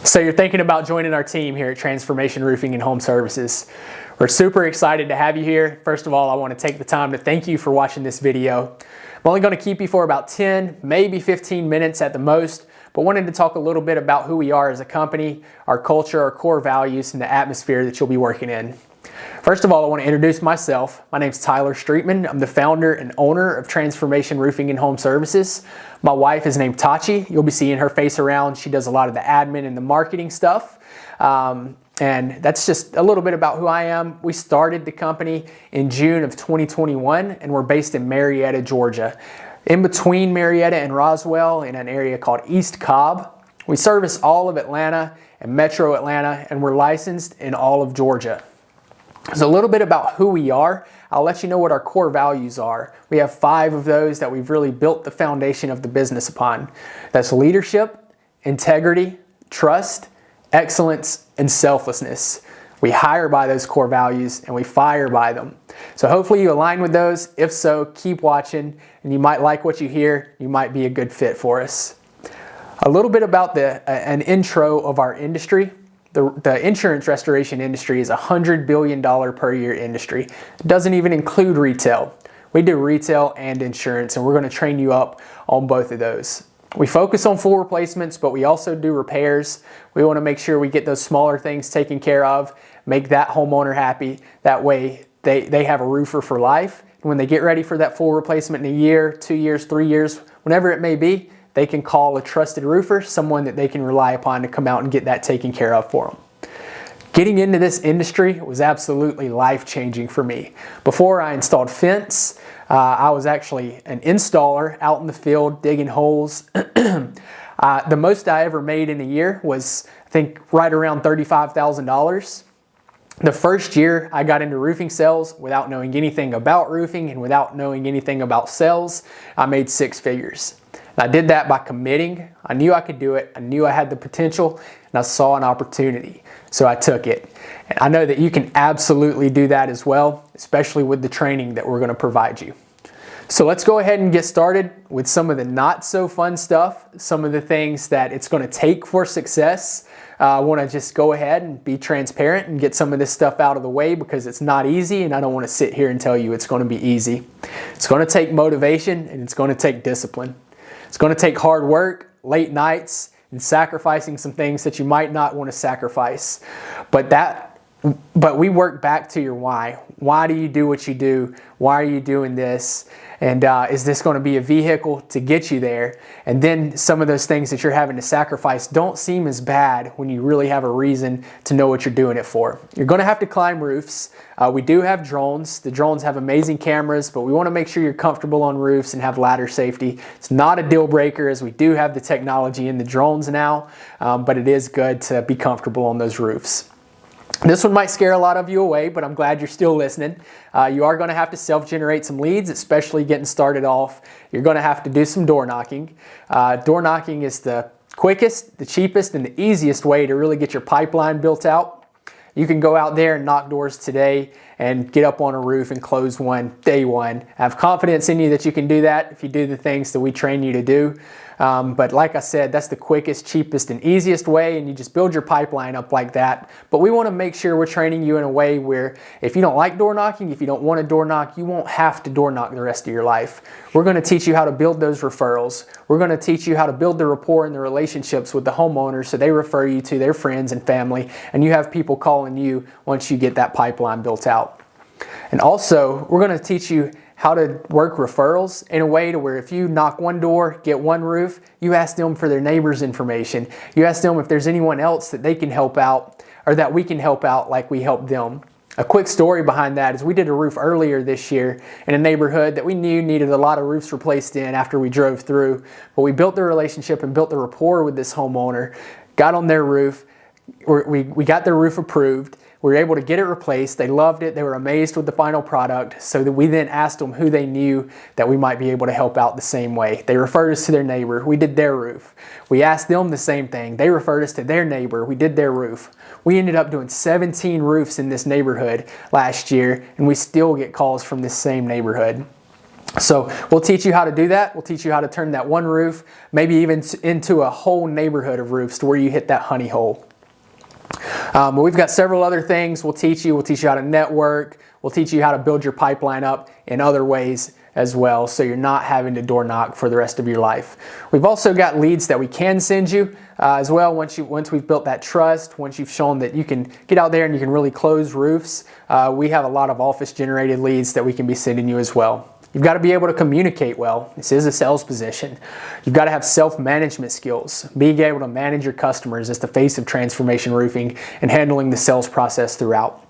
So you're thinking about joining our team here at Transformation Roofing and Home Services. We're super excited to have you here. First of all, I want to take the time to thank you for watching this video. I'm only going to keep you for about 10, maybe 15 minutes at the most, but wanted to talk a little bit about who we are as a company, our culture, our core values, and the atmosphere that you'll be working in. First of all, I want to introduce myself. My name's Tyler Streetman. I'm the founder and owner of Transformation Roofing and Home Services. My wife is named Tachi. You'll be seeing her face around. She does a lot of the admin and the marketing stuff. And that's just a little bit about who I am. We started the company in June of 2021, and we're based in Marietta, Georgia. In between Marietta and Roswell, in an area called East Cobb. We service all of Atlanta and Metro Atlanta, and we're licensed in all of Georgia. So a little bit about who we are. I'll let you know what our core values are. We have 5 of those that we've really built the foundation of the business upon. That's leadership, integrity, trust, excellence, and selflessness. We hire by those core values and we fire by them. So hopefully you align with those. If so, keep watching and you might like what you hear. You might be a good fit for us. A little bit about an intro of our industry. The insurance restoration industry is a $100 billion per year industry. It doesn't even include retail. We do retail and insurance, and we're going to train you up on both of those. We focus on full replacements, but we also do repairs. We want to make sure we get those smaller things taken care of, make that homeowner happy. That way they have a roofer for life. And when they get ready for that full replacement in a year, 2 years, 3 years, whenever it may be, they can call a trusted roofer, someone that they can rely upon to come out and get that taken care of for them. Getting into this industry was absolutely life-changing for me. Before I installed fence, I was actually an installer out in the field digging holes. The most I ever made in a year was, I think, right around $35,000. The first year I got into roofing sales without knowing anything about roofing and without knowing anything about sales, I made 6 figures. I did that by committing. I knew I could do it. I knew I had the potential, and I saw an opportunity. So I took it. And I know that you can absolutely do that as well, especially with the training that we're going to provide you. So let's go ahead and get started with some of the not so fun stuff, some of the things that it's going to take for success. I want to just go ahead and be transparent and get some of this stuff out of the way because it's not easy, and I don't want to sit here and tell you it's going to be easy. It's going to take motivation, and it's going to take discipline. It's going to take hard work, late nights, and sacrificing some things that you might not want to sacrifice. But we work back to your why. Why do you do what you do? Why are you doing this? And is this going to be a vehicle to get you there? And then some of those things that you're having to sacrifice don't seem as bad when you really have a reason to know what you're doing it for. You're going to have to climb roofs. We do have drones. The drones have amazing cameras, but we want to make sure you're comfortable on roofs and have ladder safety. It's not a deal breaker as we do have the technology in the drones now, but it is good to be comfortable on those roofs. This one might scare a lot of you away, but I'm glad you're still listening. You are going to have to self-generate some leads, especially getting started off. You're going to have to do some door knocking. Door knocking is the quickest, the cheapest, and the easiest way to really get your pipeline built out. You can go out there and knock doors today and get up on a roof and close one day one. I have confidence in you that you can do that if you do the things that we train you to do. But like I said, that's the quickest, cheapest, and easiest way, and you just build your pipeline up like that. But we want to make sure we're training you in a way where if you don't like door knocking, if you don't want to door knock, you won't have to door knock the rest of your life. We're going to teach you how to build those referrals. We're going to teach you how to build the rapport and the relationships with the homeowners so they refer you to their friends and family, and you have people calling you once you get that pipeline built out. And also, we're going to teach you how to work referrals in a way to where if you knock one door, get one roof, you ask them for their neighbor's information. You ask them if there's anyone else that they can help out or that we can help out like we help them. A quick story behind that is we did a roof earlier this year in a neighborhood that we knew needed a lot of roofs replaced in after we drove through. But we built the relationship and built the rapport with this homeowner, got on their roof, we got their roof approved. We were able to get it replaced. They loved it. They were amazed with the final product. So that we then asked them who they knew that we might be able to help out the same way. They referred us to their neighbor. We did their roof. We asked them the same thing. They referred us to their neighbor. We did their roof. We ended up doing 17 roofs in this neighborhood last year, and we still get calls from this same neighborhood. So we'll teach you how to do that. We'll teach you how to turn that one roof, maybe even into a whole neighborhood of roofs to where you hit that honey hole. But we've got several other things we'll teach you. We'll teach you how to network. We'll teach you how to build your pipeline up in other ways as well, so you're not having to door knock for the rest of your life. We've also got leads that we can send you as well once we've built that trust, once you've shown that you can get out there and you can really close roofs. We have a lot of office generated leads that we can be sending you as well. You've got to be able to communicate well. This is a sales position. You've got to have self-management skills. Being able to manage your customers as the face of Transformation Roofing and handling the sales process throughout.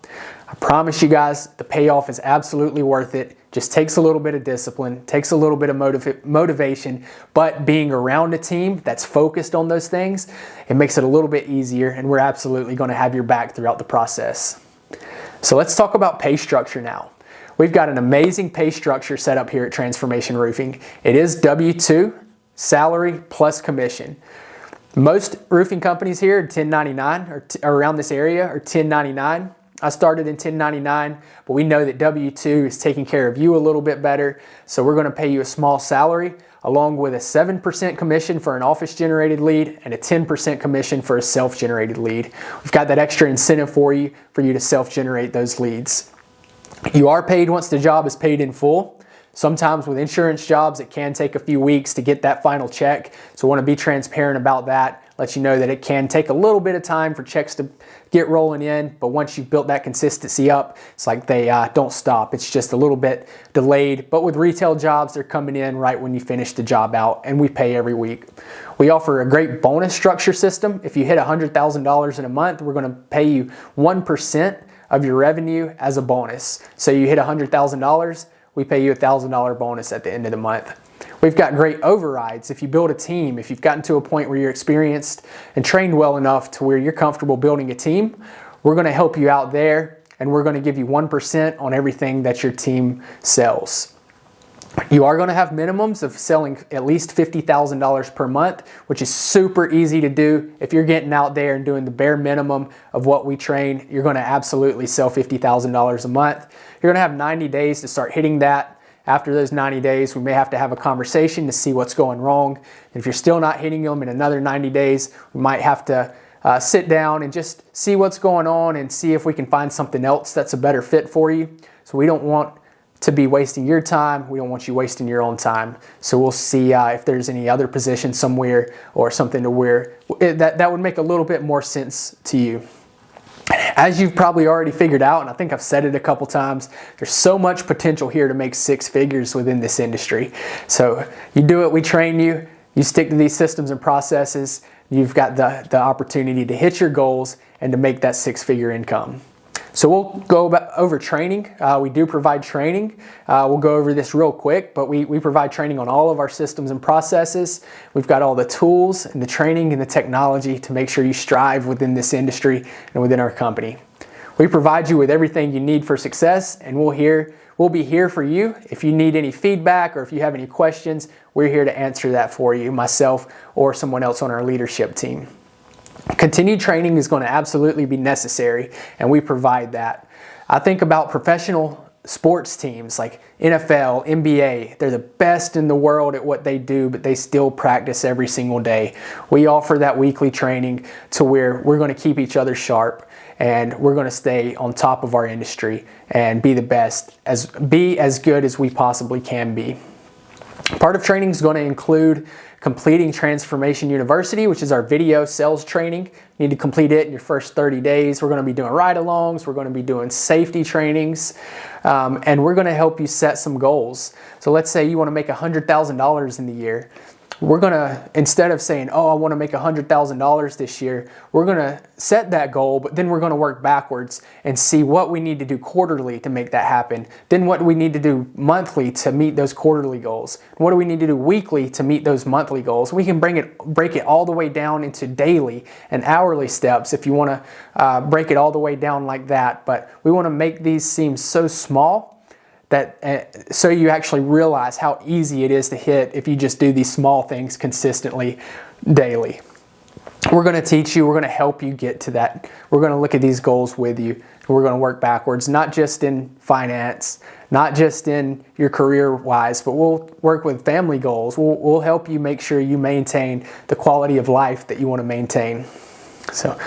I promise you guys, the payoff is absolutely worth it. Just takes a little bit of discipline, takes a little bit of motivation, but being around a team that's focused on those things, it makes it a little bit easier, and we're absolutely going to have your back throughout the process. So let's talk about pay structure now. We've got an amazing pay structure set up here at Transformation Roofing. It is W-2, salary plus commission. Most roofing companies here are 1099 or around this area are 1099. I started in 1099, but we know that W-2 is taking care of you a little bit better. So we're going to pay you a small salary along with a 7% commission for an office generated lead and a 10% commission for a self-generated lead. We've got that extra incentive for you to self-generate those leads. You are paid once the job is paid in full. Sometimes with insurance jobs, it can take a few weeks to get that final check. So I want to be transparent about that. Let you know that it can take a little bit of time for checks to get rolling in, but once you've built that consistency up, it's like they don't stop. It's just a little bit delayed, but with retail jobs, they're coming in right when you finish the job out, and we pay every week. We offer a great bonus structure system. If you hit $100,000 in a month, we're going to pay you 1% of your revenue as a bonus. So you hit $100,000, we pay you a $1,000 bonus at the end of the month. We've got great overrides. If you build a team, if you've gotten to a point where you're experienced and trained well enough to where you're comfortable building a team, we're going to help you out there, and we're going to give you 1% on everything that your team sells. You are going to have minimums of selling at least $50,000 per month, which is super easy to do. If you're getting out there and doing the bare minimum of what we train, you're going to absolutely sell $50,000 a month. You're going to have 90 days to start hitting that. After those 90 days, we may have to have a conversation to see what's going wrong. And if you're still not hitting them in another 90 days, we might have to sit down and just see what's going on and see if we can find something else that's a better fit for you. So we don't want to be wasting your time. We don't want you wasting your own time. So we'll see if there's any other position somewhere or something to where that would make a little bit more sense to you. As you've probably already figured out, and I think I've said it a couple times, there's so much potential here to make six figures within this industry. So you do it, we train you, you stick to these systems and processes, you've got the opportunity to hit your goals and to make that six-figure income. So we'll go over training. We do provide training. We'll go over this real quick, but we provide training on all of our systems and processes. We've got all the tools and the training and the technology to make sure you strive within this industry and within our company. We provide you with everything you need for success, and we'll be here for you. If you need any feedback or if you have any questions, we're here to answer that for you, myself or someone else on our leadership team. Continued training is going to absolutely be necessary, and we provide that. I think about professional sports teams like NFL, NBA. They're the best in the world at what they do, but they still practice every single day. We offer that weekly training to where we're going to keep each other sharp, and we're going to stay on top of our industry and be the best, be as good as we possibly can be. Part of training is going to include completing Transformation University, which is our video sales training. You need to complete it in your first 30 days. We're going to be doing ride-alongs. We're going to be doing safety trainings, and we're going to help you set some goals. So let's say you want to make $100,000 in the year. We're going to, instead of saying, oh, I want to make $100,000 this year, we're going to set that goal, but then we're going to work backwards and see what we need to do quarterly to make that happen. Then what do we need to do monthly to meet those quarterly goals? What do we need to do weekly to meet those monthly goals? We can break it all the way down into daily and hourly steps if you want to break it all the way down like that. But we want to make these seem so small that so you actually realize how easy it is to hit if you just do these small things consistently daily. We're going to teach you, we're going to help you get to that. We're going to look at these goals with you. We're going to work backwards, not just in finance, not just in your career-wise, but we'll work with family goals. We'll help you make sure you maintain the quality of life that you want to maintain. So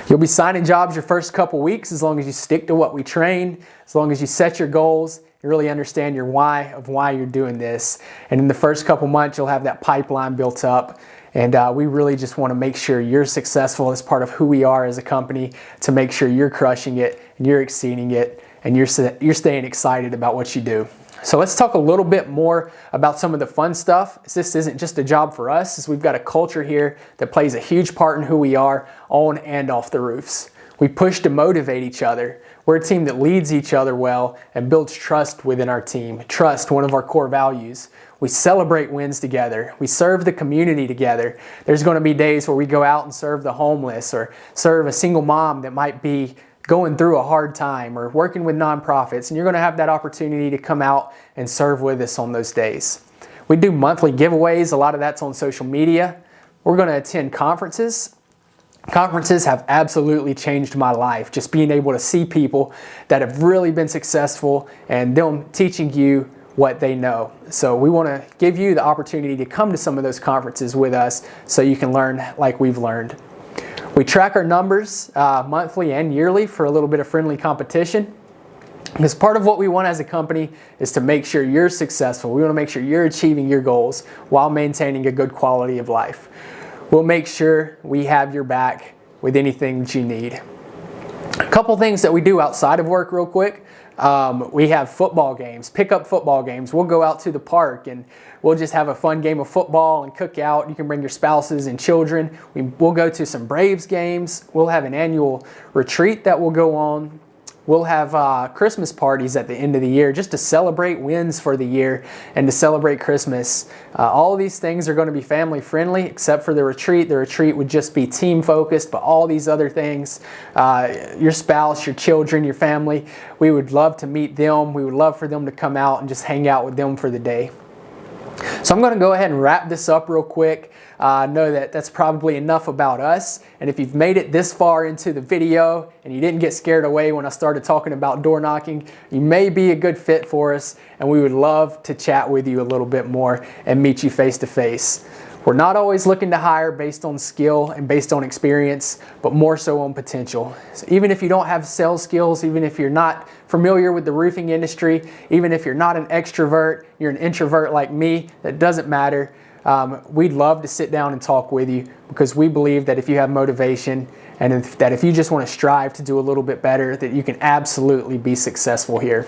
you'll be signing jobs your first couple weeks as long as you stick to what we train, as long as you set your goals, you really understand your why of why you're doing this. And in the first couple months, you'll have that pipeline built up. And we really just want to make sure you're successful as part of who we are as a company, to make sure you're crushing it and you're exceeding it and you're staying excited about what you do. So let's talk a little bit more about some of the fun stuff. This isn't just a job for us, we've got a culture here that plays a huge part in who we are on and off the roofs. We push to motivate each other. We're a team that leads each other well and builds trust within our team. Trust, one of our core values. We celebrate wins together. We serve the community together. There's going to be days where we go out and serve the homeless, or serve a single mom that might be going through a hard time, or working with nonprofits, and you're going to have that opportunity to come out and serve with us on those days. We do monthly giveaways. A lot of that's on social media. We're going to attend conferences. Conferences have absolutely changed my life. Just being able to see people that have really been successful and them teaching you what they know. So we want to give you the opportunity to come to some of those conferences with us so you can learn like we've learned. We track our numbers monthly and yearly for a little bit of friendly competition. Because part of what we want as a company is to make sure you're successful. We want to make sure you're achieving your goals while maintaining a good quality of life. We'll make sure we have your back with anything that you need. A couple things that we do outside of work real quick. We have football games, pickup football games. We'll go out to the park and we'll just have a fun game of football and cook out. You can bring your spouses and children. We'll go to some Braves games. We'll have an annual retreat that will go on. We'll have Christmas parties at the end of the year just to celebrate wins for the year and to celebrate Christmas. All of these things are going to be family friendly except for the retreat. The retreat would just be team focused, but all these other things, your spouse, your children, your family, we would love to meet them. We would love for them to come out and just hang out with them for the day. So I'm going to go ahead and wrap this up real quick. I know that that's probably enough about us. And if you've made it this far into the video and you didn't get scared away when I started talking about door knocking, you may be a good fit for us, and we would love to chat with you a little bit more and meet you face to face. We're not always looking to hire based on skill and based on experience, but more so on potential. So even if you don't have sales skills, even if you're not familiar with the roofing industry, even if you're not an extrovert, you're an introvert like me, that doesn't matter. We'd love to sit down and talk with you, because we believe that if you have motivation and if you just want to strive to do a little bit better, that you can absolutely be successful here.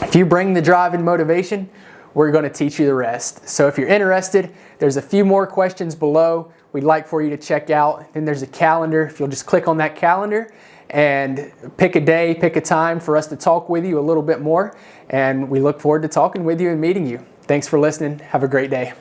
If you bring the drive and motivation, we're going to teach you the rest. So if you're interested, there's a few more questions below we'd like for you to check out. Then there's a calendar. If you'll just click on that calendar and pick a day, pick a time for us to talk with you a little bit more. And we look forward to talking with you and meeting you. Thanks for listening. Have a great day.